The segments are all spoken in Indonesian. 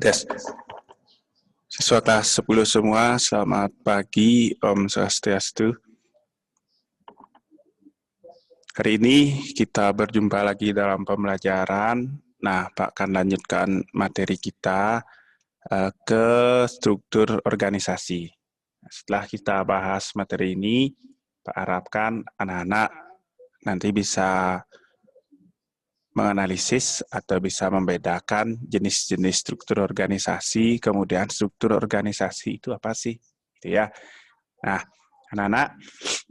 Tes. Siswa kelas 10 semua, selamat pagi, Om Swastiastu. Hari ini kita berjumpa lagi dalam pembelajaran. Nah, Pak akan lanjutkan materi kita ke struktur organisasi. Setelah kita bahas materi ini, Pak harapkan anak-anak nanti bisa menganalisis atau bisa membedakan jenis-jenis struktur organisasi, kemudian struktur organisasi itu apa sih? Gitu ya. Nah, anak-anak,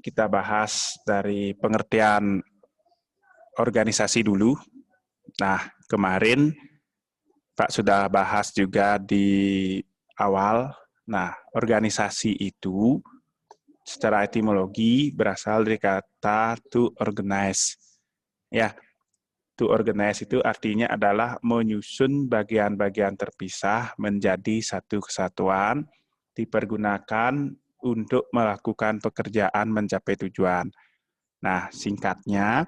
kita bahas dari pengertian organisasi dulu. Nah, kemarin Pak sudah bahas juga di awal. Nah, organisasi itu secara etimologi berasal dari kata to organize. Ya, to organize itu artinya adalah menyusun bagian-bagian terpisah menjadi satu kesatuan, dipergunakan untuk melakukan pekerjaan mencapai tujuan. Nah, singkatnya,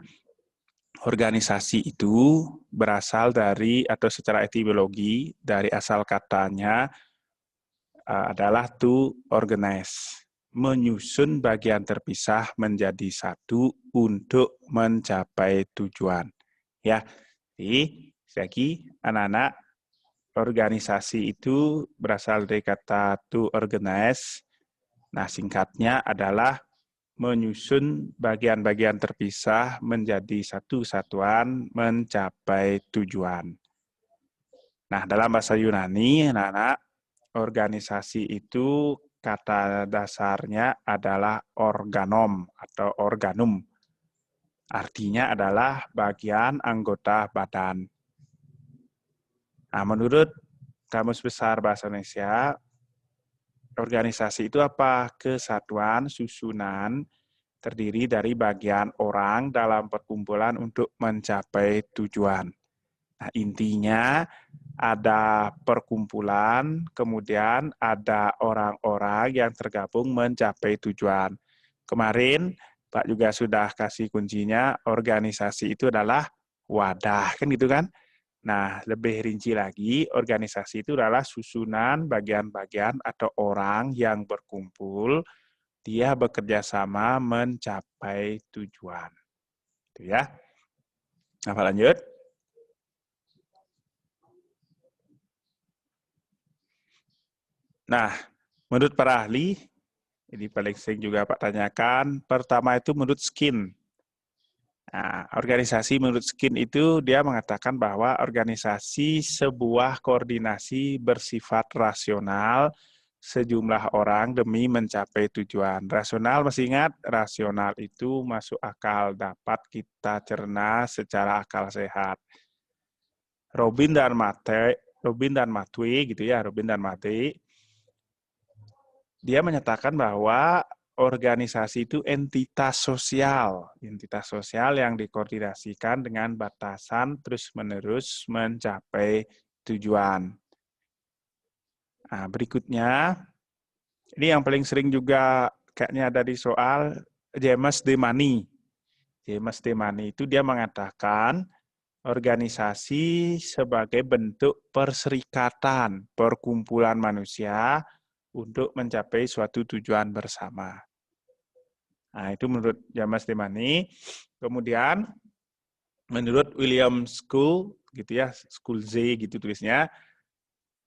organisasi itu berasal dari, atau secara etimologi, dari asal katanya adalah to organize, menyusun bagian terpisah menjadi satu untuk mencapai tujuan. Ya, jadi lagi anak-anak, organisasi itu berasal dari kata to organize. Nah, singkatnya adalah menyusun bagian-bagian terpisah menjadi satu satuan mencapai tujuan. Nah, dalam bahasa Yunani, anak-anak, organisasi itu kata dasarnya adalah organom atau organum. Artinya adalah bagian anggota badan. Nah, menurut Kamus Besar Bahasa Indonesia, organisasi itu apa? Kesatuan, susunan, terdiri dari bagian orang dalam perkumpulan untuk mencapai tujuan. Nah, intinya ada perkumpulan, kemudian ada orang-orang yang tergabung mencapai tujuan. Kemarin Pak juga sudah kasih kuncinya, organisasi itu adalah wadah, kan gitu kan? Nah, lebih rinci lagi, organisasi itu adalah susunan bagian-bagian atau orang yang berkumpul, dia bekerja sama mencapai tujuan. Itu ya. Nah, Pak lanjut. Nah, menurut para ahli, ini paling sering juga Pak tanyakan, pertama itu menurut Skin. Nah, organisasi menurut Skin itu dia mengatakan bahwa organisasi sebuah koordinasi bersifat rasional sejumlah orang demi mencapai tujuan. Rasional, masih ingat? Rasional itu masuk akal, dapat kita cerna secara akal sehat. Robin dan Matwee gitu ya, Robin dan Matwee, dia menyatakan bahwa organisasi itu entitas sosial yang dikoordinasikan dengan batasan terus-menerus mencapai tujuan. Nah, berikutnya, ini yang paling sering juga kayaknya ada di soal, James Demani. James Demani itu dia mengatakan organisasi sebagai bentuk perserikatan, perkumpulan manusia untuk mencapai suatu tujuan bersama. Nah, itu menurut James Demani. Kemudian, menurut William School, gitu ya, School Z gitu tulisnya,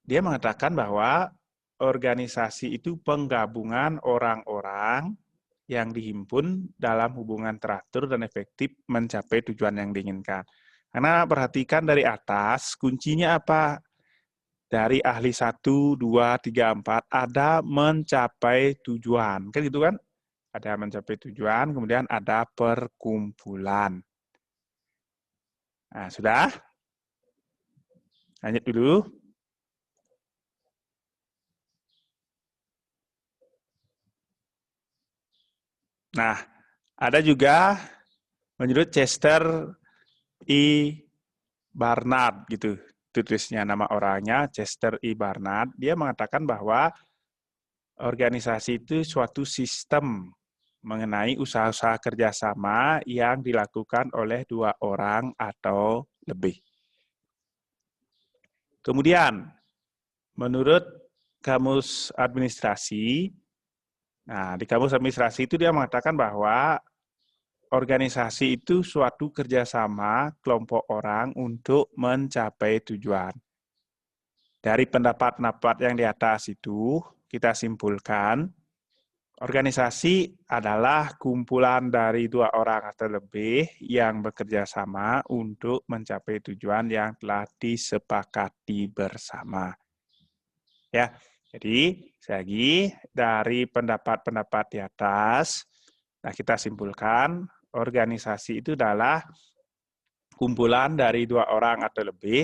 dia mengatakan bahwa organisasi itu penggabungan orang-orang yang dihimpun dalam hubungan teratur dan efektif mencapai tujuan yang diinginkan. Karena perhatikan dari atas, kuncinya apa? Dari ahli 1, 2, 3, 4, ada mencapai tujuan. Kan gitu kan? Ada mencapai tujuan, kemudian ada perkumpulan. Nah, sudah? Lanjut dulu. Nah, ada juga menurut Chester E. Barnard gitu, tulisnya nama orangnya Chester E. Barnard. Dia mengatakan bahwa organisasi itu suatu sistem mengenai usaha-usaha kerjasama yang dilakukan oleh dua orang atau lebih. Kemudian menurut kamus administrasi, nah di kamus administrasi itu dia mengatakan bahwa organisasi itu suatu kerjasama kelompok orang untuk mencapai tujuan. Dari pendapat-pendapat yang di atas itu, kita simpulkan, organisasi adalah kumpulan dari 2 orang atau lebih yang bekerja sama untuk mencapai tujuan yang telah disepakati bersama. Ya, jadi lagi dari pendapat-pendapat di atas, nah kita simpulkan organisasi itu adalah kumpulan dari 2 orang atau lebih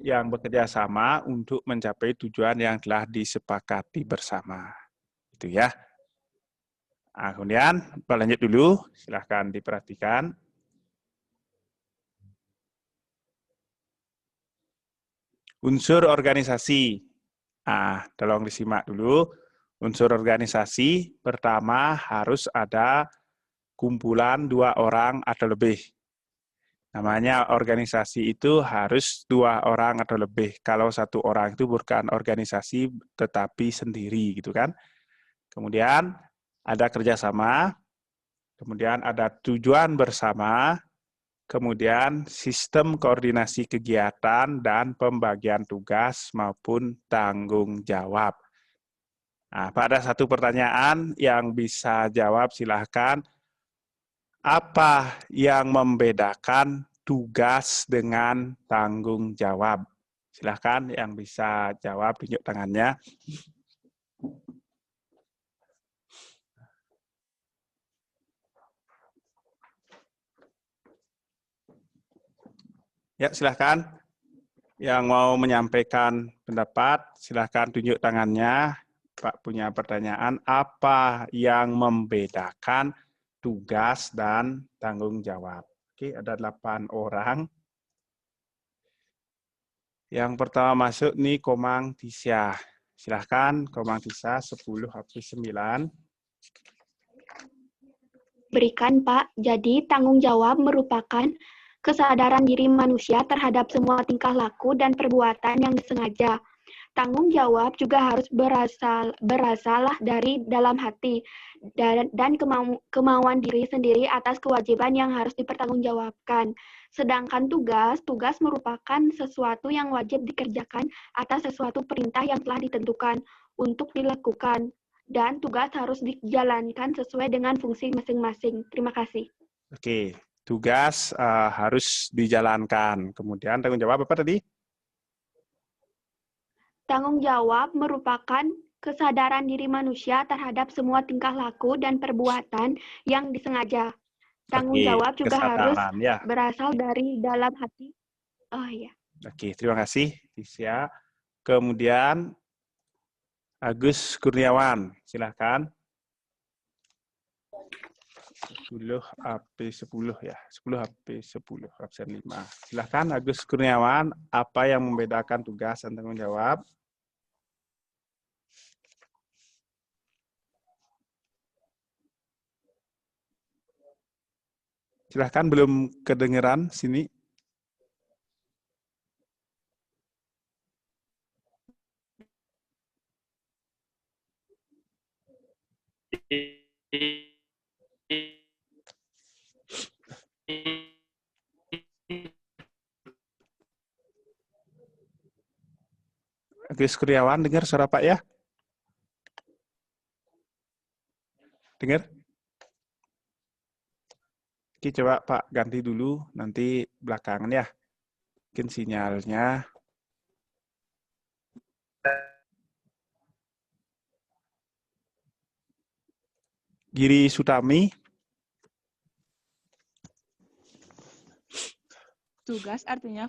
yang bekerja sama untuk mencapai tujuan yang telah disepakati bersama. Itu ya. Nah, kemudian lanjut dulu, silahkan diperhatikan. Unsur organisasi. Nah, tolong disimak dulu. Unsur organisasi pertama harus ada kumpulan 2 orang atau lebih. Namanya organisasi itu harus 2 orang atau lebih. Kalau 1 orang itu bukan organisasi tetapi sendiri gitu kan. Kemudian ada kerjasama, kemudian ada tujuan bersama, kemudian sistem koordinasi kegiatan dan pembagian tugas maupun tanggung jawab. Nah, pada satu pertanyaan yang bisa jawab silahkan. Apa yang membedakan tugas dengan tanggung jawab? Silahkan yang bisa jawab tunjuk tangannya. Ya, silahkan. Yang mau menyampaikan pendapat, silahkan tunjuk tangannya. Pak punya pertanyaan, apa yang membedakan tugas dan tanggung jawab? Oke, ada 8 orang. Yang pertama masuk nih Komang Tisha. Silahkan Komang Tisha 10 habis 9. Berikan, Pak. Jadi, tanggung jawab merupakan kesadaran diri manusia terhadap semua tingkah laku dan perbuatan yang disengaja. Tanggung jawab juga harus berasalah dari dalam hati dan kemauan diri sendiri atas kewajiban yang harus dipertanggungjawabkan. Sedangkan tugas merupakan sesuatu yang wajib dikerjakan atas sesuatu perintah yang telah ditentukan untuk dilakukan. Dan tugas harus dijalankan sesuai dengan fungsi masing-masing. Terima kasih. Oke, tugas harus dijalankan. Kemudian tanggung jawab apa tadi? Tanggung jawab merupakan kesadaran diri manusia terhadap semua tingkah laku dan perbuatan yang disengaja. Tanggung jawab juga harus ya. berasal dari dalam hati. Oh iya. Oke, terima kasih Tisha. Kemudian Agus Kurniawan, silahkan. 10 AP 10 ya, 10 AP 10, absen 5. Silahkan Agus Kurniawan, apa yang membedakan tugas dan tanggung jawab? Silahkan, belum kedengeran sini. Agus Kurniawan, dengar suara Pak ya? Dengar? Oke, coba Pak ganti dulu, nanti belakangan ya. Mungkin sinyalnya. Giri Sutami. Tugas artinya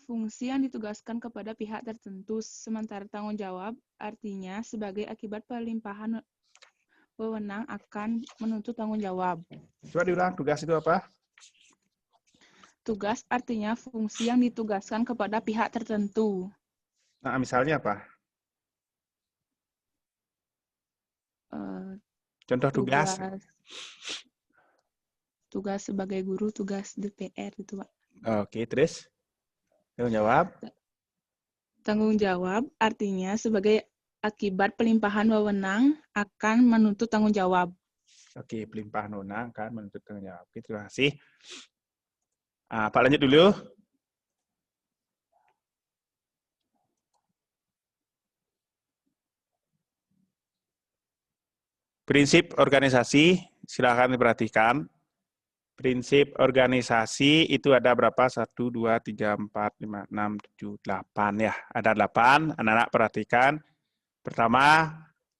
fungsi yang ditugaskan kepada pihak tertentu, sementara tanggung jawab artinya sebagai akibat pelimpahan wewenang akan menuntut tanggung jawab. Coba diulang, tugas itu apa? Tugas artinya fungsi yang ditugaskan kepada pihak tertentu. Nah, misalnya apa? Contoh tugas. Tugas sebagai guru, tugas DPR gitu, Pak. Oke, terus? Tanggung jawab? Tanggung jawab artinya sebagai akibat pelimpahan wewenang akan menuntut tanggung jawab. Oke, pelimpahan wewenang kan menuntut tanggung jawab. Oke, terima kasih. Pak lanjut dulu. Prinsip organisasi, silakan diperhatikan. Prinsip organisasi itu ada berapa? 1, 2, 3, 4, 5, 6, 7, 8 ya. Ada 8, anak-anak perhatikan. Pertama,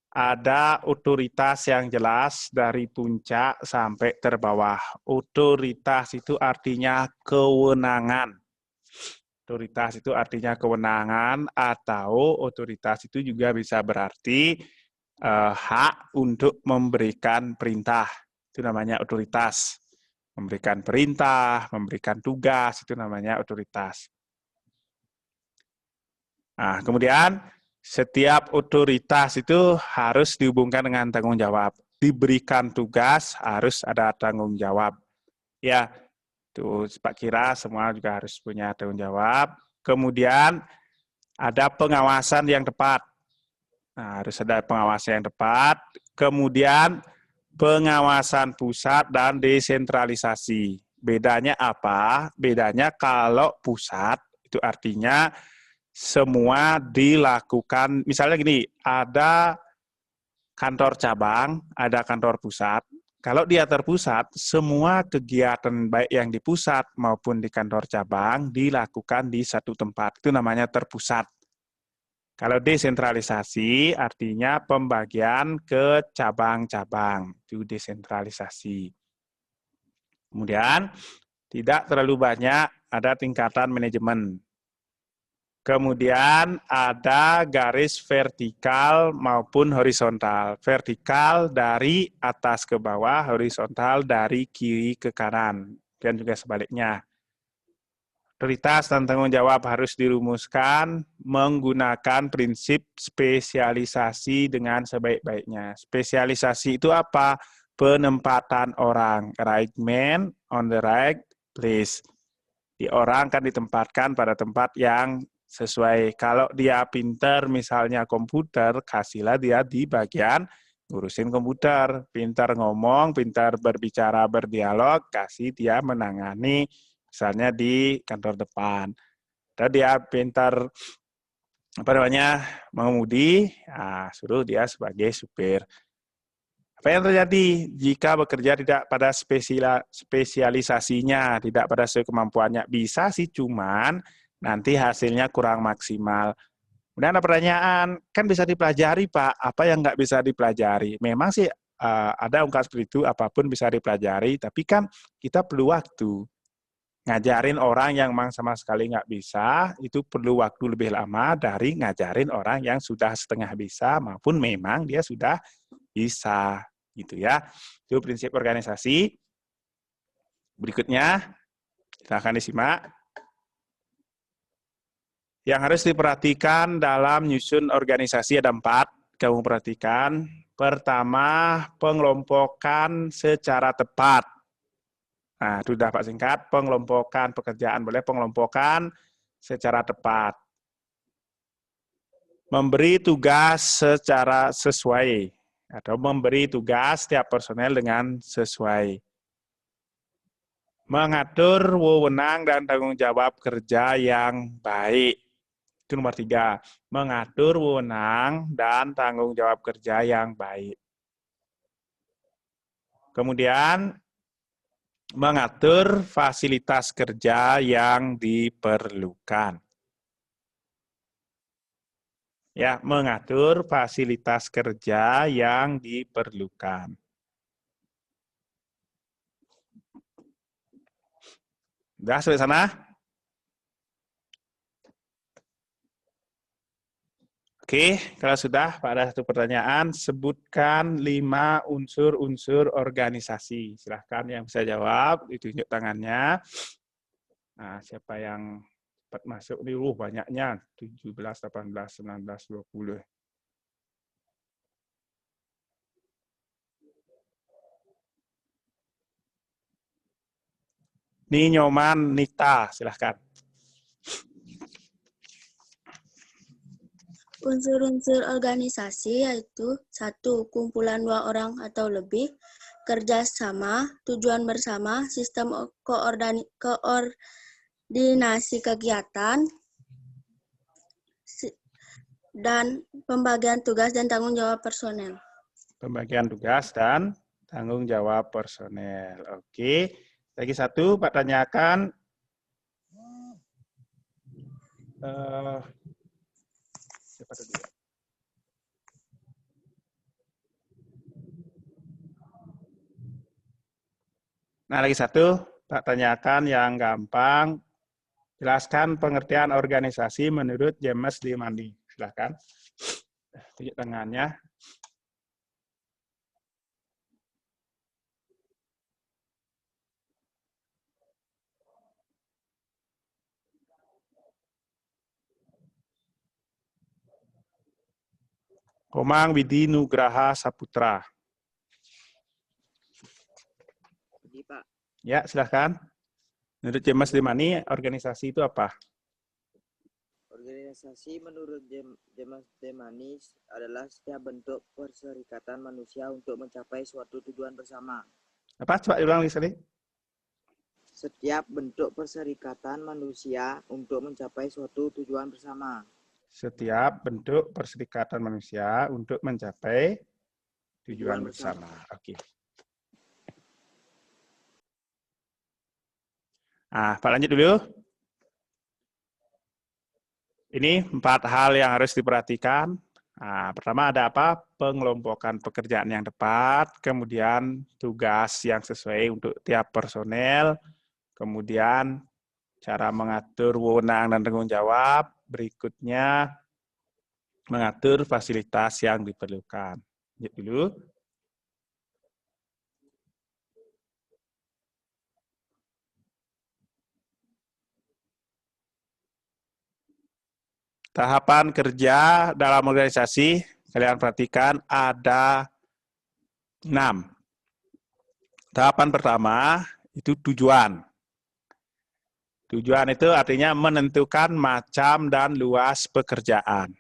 ada otoritas yang jelas dari puncak sampai terbawah. Otoritas itu artinya kewenangan. Otoritas itu artinya kewenangan atau otoritas itu juga bisa berarti hak untuk memberikan perintah. Itu namanya otoritas. Memberikan perintah, memberikan tugas, itu namanya otoritas. Nah, kemudian setiap otoritas itu harus dihubungkan dengan tanggung jawab. Diberikan tugas harus ada tanggung jawab. Ya, itu Pak Kira semua juga harus punya tanggung jawab. Kemudian ada pengawasan yang tepat. Nah, harus ada pengawasan yang tepat. Kemudian pengawasan pusat dan desentralisasi. Bedanya apa? Bedanya kalau pusat itu artinya semua dilakukan, misalnya gini, ada kantor cabang, ada kantor pusat. Kalau dia terpusat, semua kegiatan baik yang di pusat maupun di kantor cabang dilakukan di satu tempat. Itu namanya terpusat. Kalau desentralisasi artinya pembagian ke cabang-cabang. Itu desentralisasi. Kemudian, tidak terlalu banyak ada tingkatan manajemen. Kemudian ada garis vertikal maupun horizontal. Vertikal dari atas ke bawah, horizontal dari kiri ke kanan. Dan juga sebaliknya. Prioritas dan tanggung jawab harus dirumuskan menggunakan prinsip spesialisasi dengan sebaik-baiknya. Spesialisasi itu apa? Penempatan orang. Right man on the right place. Di orang kan ditempatkan pada tempat yang sesuai. Kalau dia pinter misalnya komputer, kasihlah dia di bagian ngurusin komputer. Pintar ngomong, pintar berbicara, berdialog, kasih dia menangani misalnya di kantor depan. Dan dia pintar apa namanya mengemudi, suruh dia sebagai supir. Apa yang terjadi jika bekerja tidak pada spesialisasinya, tidak pada sesuai kemampuannya? Bisa sih, cuman nanti hasilnya kurang maksimal. Kemudian ada pertanyaan, kan bisa dipelajari Pak, apa yang nggak bisa dipelajari? Memang sih ada ungkapan seperti itu, apapun bisa dipelajari, tapi kan kita perlu waktu. Ngajarin orang yang memang sama sekali nggak bisa, itu perlu waktu lebih lama dari ngajarin orang yang sudah setengah bisa, maupun memang dia sudah bisa. Gitu ya. Itu prinsip organisasi. Berikutnya, silakan disimak. Yang harus diperhatikan dalam nyusun organisasi ada 4. Kamu perhatikan. Pertama, pengelompokan secara tepat. Nah, itu sudah Pak singkat. Pengelompokan pekerjaan boleh, pengelompokan secara tepat. Memberi tugas secara sesuai. Atau memberi tugas setiap personel dengan sesuai. Mengatur wewenang dan tanggung jawab kerja yang baik. Itu nomor 3. Mengatur wewenang dan tanggung jawab kerja yang baik. Kemudian, mengatur fasilitas kerja yang diperlukan. Ya, mengatur fasilitas kerja yang diperlukan. Udah sampai sana? Oke, kalau sudah, Pak ada satu pertanyaan, sebutkan 5 unsur-unsur organisasi. Silahkan yang bisa jawab, ditunjuk tangannya. Nah, siapa yang cepat masuk nih? Banyaknya, 17, 18, 19, 20. Ninyoman Nita, silahkan. Unsur-unsur organisasi yaitu 1. Kumpulan 2 orang atau lebih, kerjasama, tujuan bersama, sistem koordinasi kegiatan, dan pembagian tugas dan tanggung jawab personel. Pembagian tugas dan tanggung jawab personel. Oke. Lagi satu, Pak tanyakan. Siapa tadi? Nah, lagi satu, Pak tanyakan yang gampang. Jelaskan pengertian organisasi menurut James Limani. Silakan. Tunjuk tangannya. Komang Widi Nugraha Saputra. Ini, Pak. Ya, silakan. Menurut James Limani, organisasi itu apa? Organisasi menurut James Limani adalah setiap bentuk perserikatan manusia untuk mencapai suatu tujuan bersama. Apa? Coba ulang lagi. Setiap bentuk perserikatan manusia untuk mencapai suatu tujuan bersama. Setiap bentuk perserikatan manusia untuk mencapai tujuan bersama. Oke. Nah, Pak lanjut dulu. Ini 4 hal yang harus diperhatikan. Nah, pertama ada apa? Pengelompokan pekerjaan yang tepat, kemudian tugas yang sesuai untuk tiap personel, kemudian cara mengatur wewenang dan tanggung jawab, berikutnya mengatur fasilitas yang diperlukan. Lanjut dulu. Tahapan kerja dalam organisasi, kalian perhatikan ada 6. Tahapan pertama itu tujuan. Tujuan itu artinya menentukan macam dan luas pekerjaan.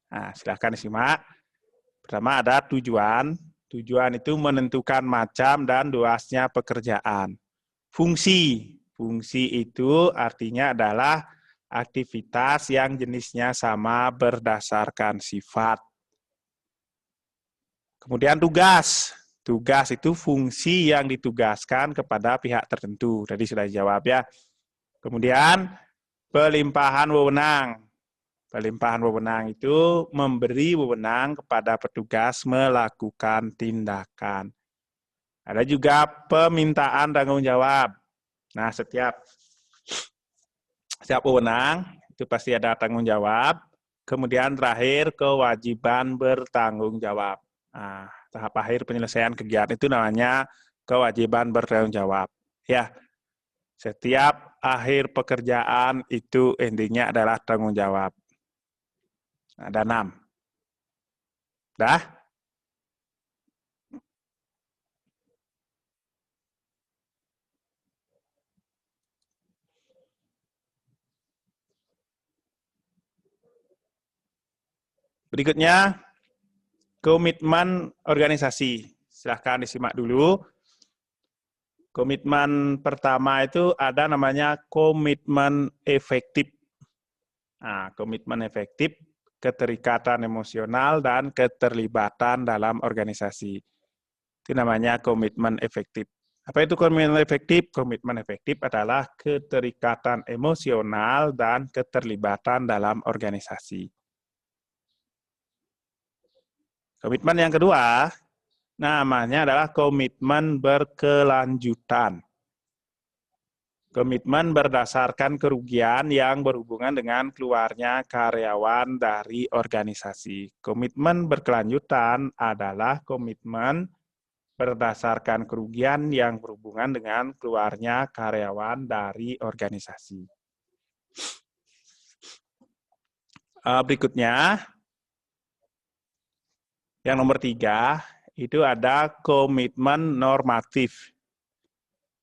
Nah, silahkan disimak. Pertama ada tujuan. Tujuan itu menentukan macam dan luasnya pekerjaan. Fungsi. Fungsi itu artinya adalah aktivitas yang jenisnya sama berdasarkan sifat. Kemudian tugas. Tugas itu fungsi yang ditugaskan kepada pihak tertentu. Tadi sudah dijawab ya. Kemudian pelimpahan wewenang. Pelimpahan wewenang itu memberi wewenang kepada petugas melakukan tindakan. Ada juga pemintaan tanggung jawab. Nah, setiap wewenang itu pasti ada tanggung jawab. Kemudian terakhir kewajiban bertanggung jawab. Nah, tahap akhir penyelesaian kegiatan itu namanya kewajiban bertanggung jawab. Ya, setiap akhir pekerjaan itu intinya adalah tanggung jawab. Ada 6. Dah? Berikutnya, komitmen organisasi. Silahkan disimak dulu. Komitmen pertama itu ada namanya komitmen efektif. Nah, komitmen efektif, keterikatan emosional, dan keterlibatan dalam organisasi. Itu namanya komitmen efektif. Apa itu komitmen efektif? Komitmen efektif adalah keterikatan emosional dan keterlibatan dalam organisasi. Komitmen yang kedua, namanya adalah komitmen berkelanjutan. Komitmen berdasarkan kerugian yang berhubungan dengan keluarnya karyawan dari organisasi. Komitmen berkelanjutan adalah komitmen berdasarkan kerugian yang berhubungan dengan keluarnya karyawan dari organisasi. Berikutnya, yang nomor 3, itu ada komitmen normatif.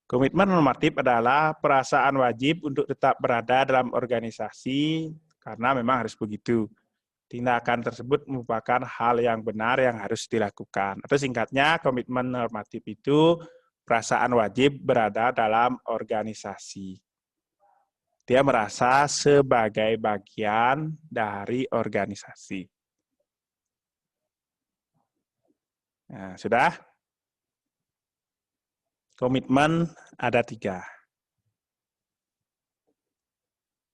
Komitmen normatif adalah perasaan wajib untuk tetap berada dalam organisasi, karena memang harus begitu. Tindakan tersebut merupakan hal yang benar yang harus dilakukan. Atau singkatnya, komitmen normatif itu perasaan wajib berada dalam organisasi. Dia merasa sebagai bagian dari organisasi. Nah, sudah? Komitmen ada 3.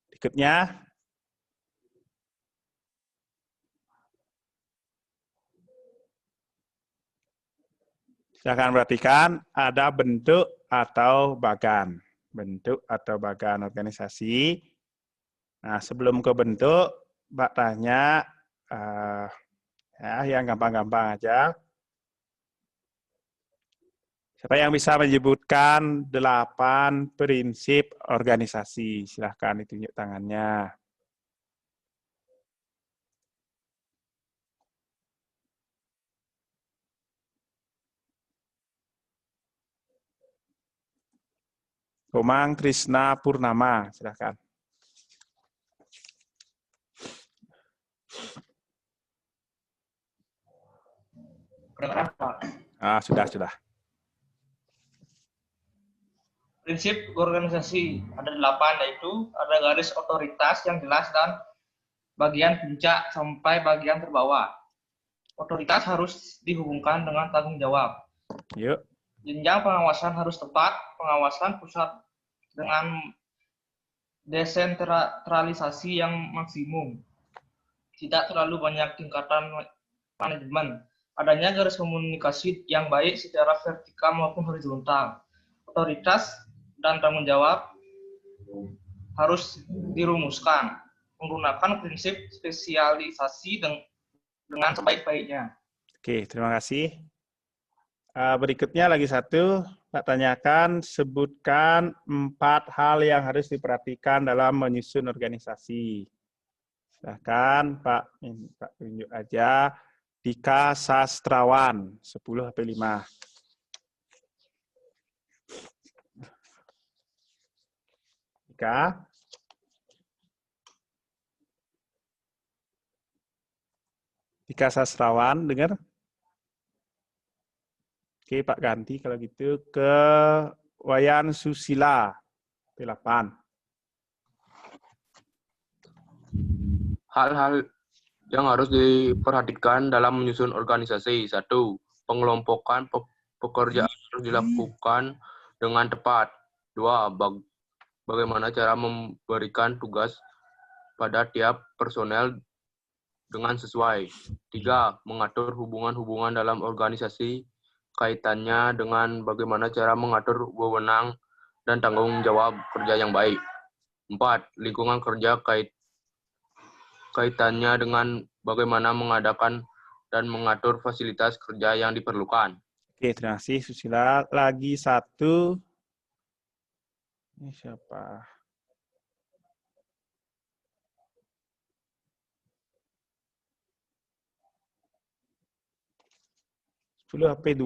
Berikutnya, silakan perhatikan ada bentuk atau bagan. Bentuk atau bagan organisasi. Nah, sebelum ke bentuk, Mbak tanya yang gampang-gampang aja. Siapa yang bisa menyebutkan 8 prinsip organisasi? Silahkan ditunjuk tangannya. Komang Trisna Purnama, silahkan. Sudah. Prinsip organisasi ada 8, yaitu ada garis otoritas yang jelas dan bagian puncak sampai bagian terbawah. Otoritas harus dihubungkan dengan tanggung jawab. Yuk. Jenjang pengawasan harus tepat, pengawasan pusat dengan desentralisasi yang maksimum. Tidak terlalu banyak tingkatan manajemen. Adanya garis komunikasi yang baik secara vertikal maupun horizontal. Otoritas dan tanggung jawab harus dirumuskan menggunakan prinsip spesialisasi dengan sebaik-baiknya. Oke, terima kasih. Berikutnya lagi satu, Pak tanyakan, sebutkan 4 hal yang harus diperhatikan dalam menyusun organisasi. Silahkan Pak tunjuk aja. Dika Sastrawan, 10-5. Dika. Dika Sastrawan, dengar? Oke, Pak ganti kalau gitu ke Wayan Susila, P8. Hal-hal yang harus diperhatikan dalam menyusun organisasi. 1. Pengelompokan pekerjaan harus dilakukan dengan tepat. 2. Bagaimana cara memberikan tugas pada tiap personel dengan sesuai. 3. Mengatur hubungan-hubungan dalam organisasi, kaitannya dengan bagaimana cara mengatur wewenang dan tanggung jawab kerja yang baik. 4. Lingkungan kerja kaitannya dengan bagaimana mengadakan dan mengatur fasilitas kerja yang diperlukan. Oke, terima kasih Susila. Lagi satu. Ini siapa? HP2,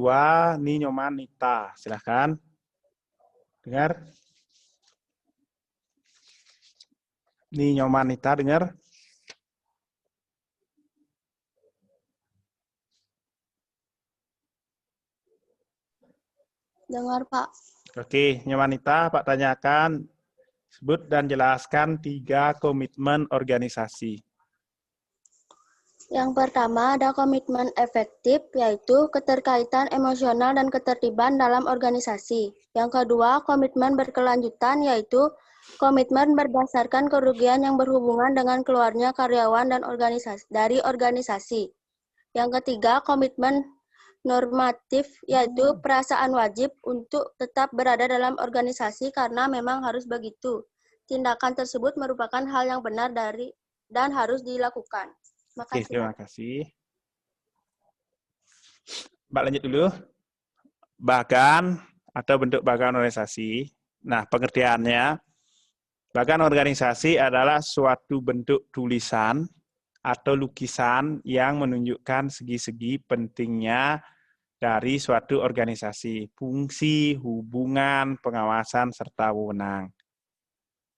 Ninyoman Nita. Silahkan. Dengar? Ninyoman Nita, dengar? Dengar, Pak. Oke, Nyomanita, Pak tanyakan, sebut dan jelaskan 3 komitmen organisasi. Yang pertama ada komitmen efektif, yaitu keterkaitan emosional dan ketertiban dalam organisasi. Yang kedua, komitmen berkelanjutan, yaitu komitmen berdasarkan kerugian yang berhubungan dengan keluarnya karyawan dan dari organisasi. Yang ketiga, komitmen normatif, yaitu perasaan wajib untuk tetap berada dalam organisasi karena memang harus begitu. Tindakan tersebut merupakan hal yang benar dan harus dilakukan. Oke, terima kasih. Mbak lanjut dulu. Bagan atau bentuk bagan organisasi. Nah, pengertiannya, bagan organisasi adalah suatu bentuk tulisan atau lukisan yang menunjukkan segi-segi pentingnya dari suatu organisasi, fungsi, hubungan, pengawasan, serta wewenang.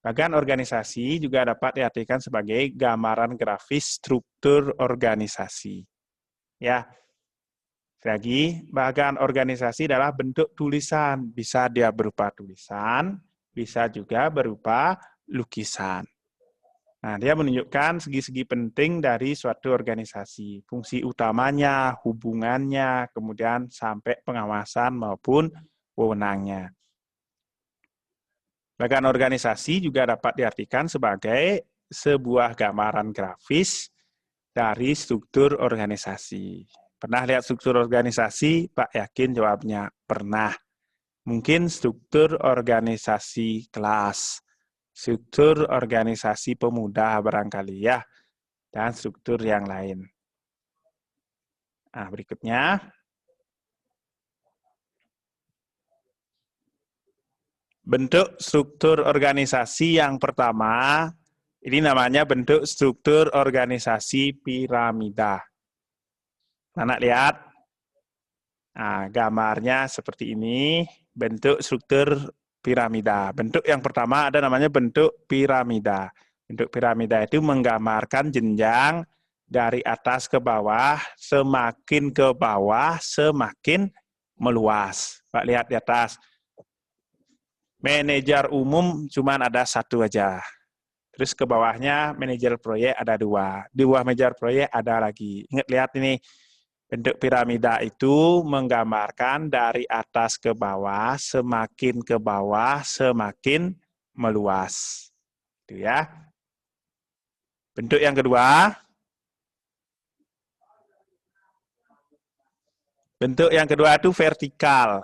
Bagan organisasi juga dapat diartikan sebagai gambaran grafis struktur organisasi. Ya, lagi, bagan organisasi adalah bentuk tulisan. Bisa dia berupa tulisan, bisa juga berupa lukisan. Nah, dia menunjukkan segi-segi penting dari suatu organisasi. Fungsi utamanya, hubungannya, kemudian sampai pengawasan maupun wewenangnya. Bagan organisasi juga dapat diartikan sebagai sebuah gambaran grafis dari struktur organisasi. Pernah lihat struktur organisasi? Pak yakin jawabnya pernah. Mungkin struktur organisasi kelas, struktur organisasi pemuda barangkali ya, dan struktur yang lain. Nah, berikutnya. Bentuk struktur organisasi yang pertama, ini namanya bentuk struktur organisasi piramida. Anak lihat, nah, gambarnya seperti ini, bentuk struktur piramida. Bentuk yang pertama ada namanya bentuk piramida. Bentuk piramida itu menggambarkan jenjang dari atas ke bawah, semakin ke bawah, semakin meluas. Pak lihat di atas. Manajer umum cuma ada satu aja. Terus ke bawahnya manajer proyek ada dua. Di bawah manajer proyek ada lagi. Ingat lihat ini. Bentuk piramida itu menggambarkan dari atas ke bawah, semakin meluas. Itu ya. Bentuk yang kedua. Bentuk yang kedua itu vertikal.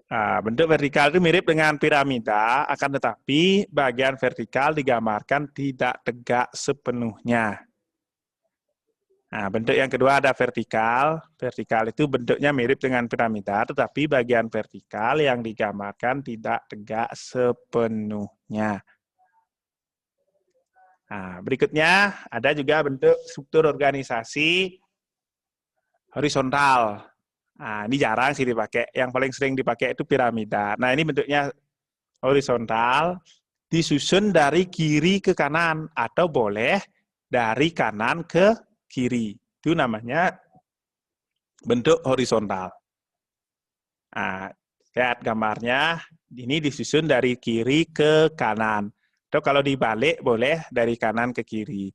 Nah, bentuk vertikal itu mirip dengan piramida, akan tetapi bagian vertikal digambarkan tidak tegak sepenuhnya. Nah, bentuk yang kedua ada vertikal. Vertikal itu bentuknya mirip dengan piramida, tetapi bagian vertikal yang digambarkan tidak tegak sepenuhnya. Nah, berikutnya ada juga bentuk struktur organisasi horizontal. Nah, ini jarang sih dipakai. Yang paling sering dipakai itu piramida. Nah, ini bentuknya horizontal, disusun dari kiri ke kanan, atau boleh dari kanan ke kiri. Itu namanya bentuk horizontal. Nah, lihat gambarnya, ini disusun dari kiri ke kanan. Atau kalau dibalik, boleh dari kanan ke kiri.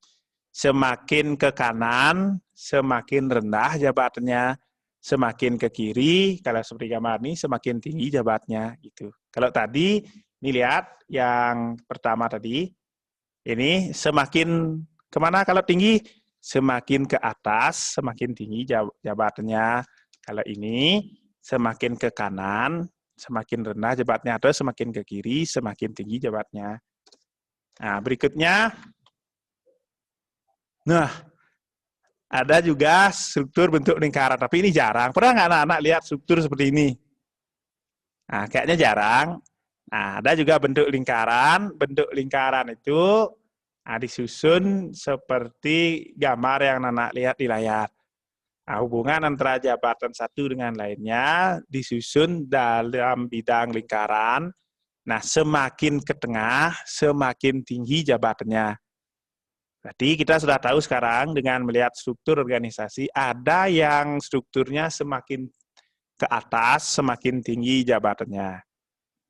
Semakin ke kanan, semakin rendah jabatannya. Semakin ke kiri, kalau seperti gambar ini, semakin tinggi jabatannya. Gitu. Kalau tadi, ini lihat yang pertama tadi, ini semakin kemana kalau tinggi? Semakin ke atas, semakin tinggi jabatannya. Kalau ini, semakin ke kanan, semakin rendah jabatannya. Atau semakin ke kiri, semakin tinggi jabatannya. Nah, berikutnya, nah, ada juga struktur bentuk lingkaran, tapi ini jarang. Pernah nggak anak-anak lihat struktur seperti ini? Nah, kayaknya jarang. Nah, ada juga bentuk lingkaran. Bentuk lingkaran itu disusun seperti gambar yang anak lihat di layar. Nah, hubungan antara jabatan satu dengan lainnya disusun dalam bidang lingkaran. Nah, semakin ke tengah, semakin tinggi jabatannya. Jadi kita sudah tahu sekarang dengan melihat struktur organisasi, ada yang strukturnya semakin ke atas, semakin tinggi jabatannya.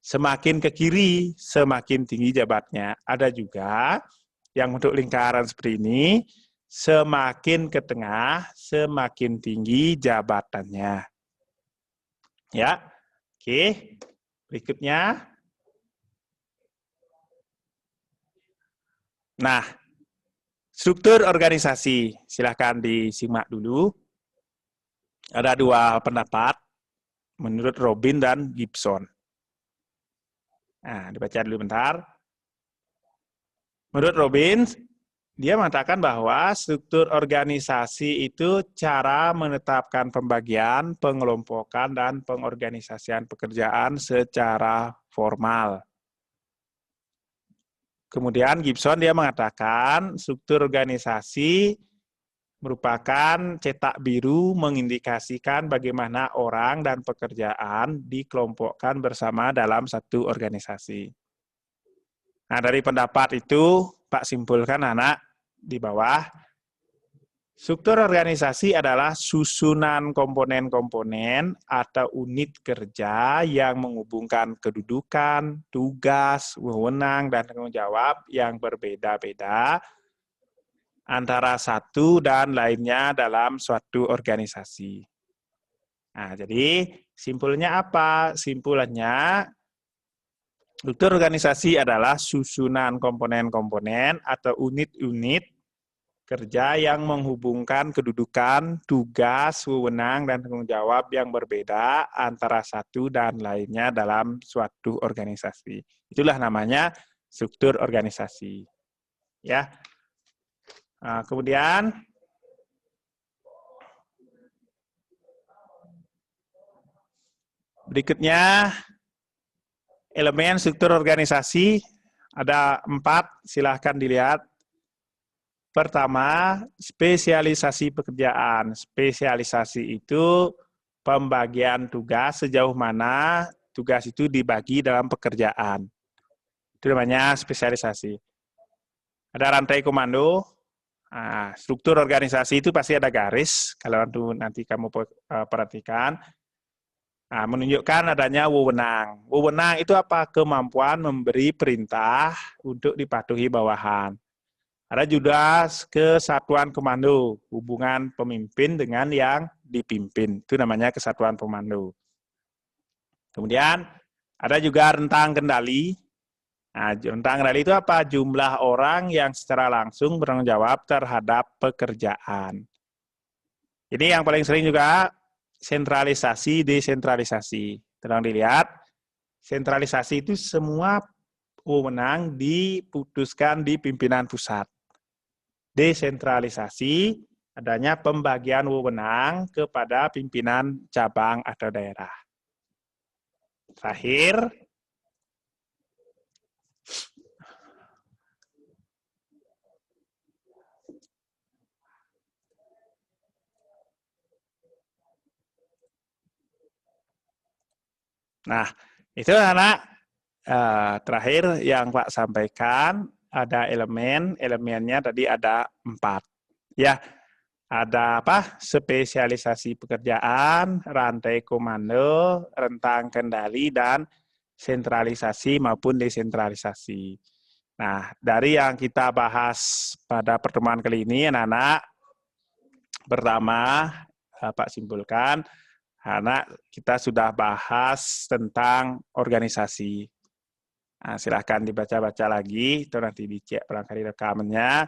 Semakin ke kiri, semakin tinggi jabatannya. Ada juga yang untuk lingkaran seperti ini, semakin ke tengah, semakin tinggi jabatannya. Ya, oke. Berikutnya. Nah, struktur organisasi, silahkan disimak dulu. Ada dua pendapat menurut Robin dan Gibson. Nah, dibaca dulu bentar. Menurut Robin, dia mengatakan bahwa struktur organisasi itu cara menetapkan pembagian, pengelompokan, dan pengorganisasian pekerjaan secara formal. Kemudian Gibson dia mengatakan struktur organisasi merupakan cetak biru mengindikasikan bagaimana orang dan pekerjaan dikelompokkan bersama dalam satu organisasi. Nah, dari pendapat itu, Pak simpulkan anak di bawah, struktur organisasi adalah susunan komponen-komponen atau unit kerja yang menghubungkan kedudukan, tugas, wewenang, dan tanggung jawab yang berbeda-beda antara satu dan lainnya dalam suatu organisasi. Nah, jadi simpulnya apa? Simpulannya, struktur organisasi adalah susunan komponen-komponen atau unit-unit kerja yang menghubungkan kedudukan, tugas, wewenang, dan tanggung jawab yang berbeda antara satu dan lainnya dalam suatu organisasi. Itulah namanya struktur organisasi. Ya. Nah, kemudian berikutnya elemen struktur organisasi ada 4, silahkan dilihat. Pertama, spesialisasi pekerjaan. Spesialisasi itu pembagian tugas sejauh mana tugas itu dibagi dalam pekerjaan. Itu namanya spesialisasi. Ada rantai komando. Nah, struktur organisasi itu pasti ada garis. Kalau nanti kamu perhatikan. Nah, menunjukkan adanya wewenang. Wewenang itu apa? Kemampuan memberi perintah untuk dipatuhi bawahan. Ada juga kesatuan komando, hubungan pemimpin dengan yang dipimpin. Itu namanya kesatuan komando. Kemudian ada juga rentang kendali. Nah, rentang kendali itu apa? Jumlah orang yang secara langsung bertanggung jawab terhadap pekerjaan. Ini yang paling sering juga sentralisasi, desentralisasi. Tolong dilihat, sentralisasi itu semua wewenang diputuskan di pimpinan pusat. Desentralisasi adanya pembagian wewenang kepada pimpinan cabang atau daerah. Terakhir, nah itu anak terakhir yang Pak sampaikan. Ada elemennya tadi ada 4. Ya, ada apa? Spesialisasi pekerjaan, rantai komando, rentang kendali, dan sentralisasi maupun desentralisasi. Nah, dari yang kita bahas pada pertemuan kali ini, anak-anak, pertama, Pak simpulkan, anak kita sudah bahas tentang organisasi. Nah, silahkan dibaca-baca lagi, itu nanti dicek barangkali rekamannya.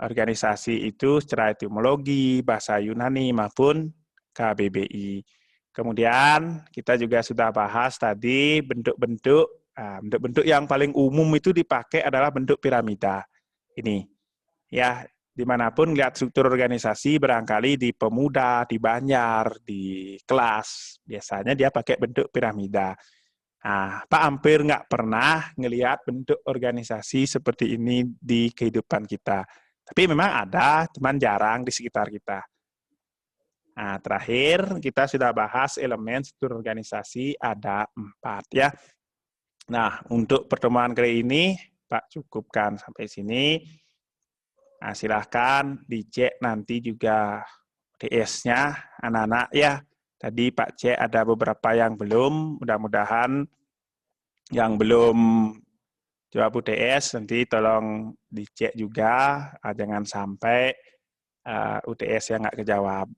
Organisasi itu secara etimologi, bahasa Yunani maupun KBBI. Kemudian kita juga sudah bahas tadi bentuk-bentuk. Bentuk-bentuk yang paling umum itu dipakai adalah bentuk piramida. Ini, ya dimanapun lihat struktur organisasi, barangkali di pemuda, di Banjar, di kelas, biasanya dia pakai bentuk piramida. Nah, Pak hampir nggak pernah ngelihat bentuk organisasi seperti ini di kehidupan kita. Tapi memang ada, cuman jarang di sekitar kita. Nah, terakhir kita sudah bahas elemen struktur organisasi ada 4 ya. Nah, untuk pertemuan kali ini Pak cukupkan sampai sini. Nah, silahkan dicek nanti juga DS-nya anak-anak ya. Tadi Pak cek ada beberapa yang belum, mudah-mudahan yang belum jawab UTS nanti tolong dicek juga, jangan sampai UTS yang nggak kejawab.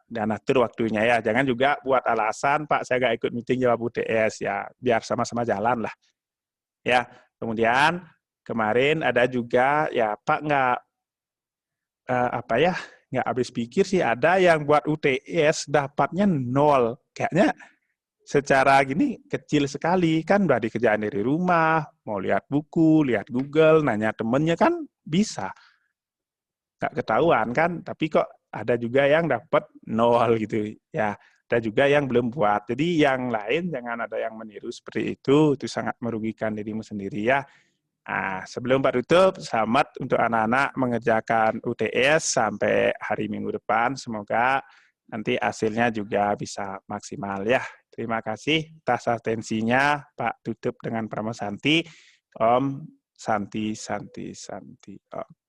Dan atur waktunya ya, jangan juga buat alasan Pak saya nggak ikut meeting jawab UTS ya, biar sama-sama jalan lah. Ya, kemudian kemarin ada juga ya Pak nggak nggak habis pikir sih, ada yang buat UTS dapatnya 0. Kayaknya secara gini kecil sekali, kan udah dikerjain dari rumah, mau lihat buku, lihat Google, nanya temennya kan bisa. Nggak ketahuan kan, tapi kok ada juga yang dapat 0 gitu. Ya, ada juga yang belum buat. Jadi yang lain jangan ada yang meniru seperti itu sangat merugikan dirimu sendiri ya. Nah, sebelum Pak tutup, selamat untuk anak-anak mengerjakan UTS sampai hari Minggu depan. Semoga nanti hasilnya juga bisa maksimal ya. Terima kasih atas atensinya. Pak tutup dengan Pramosanti. Om Santi. Oke.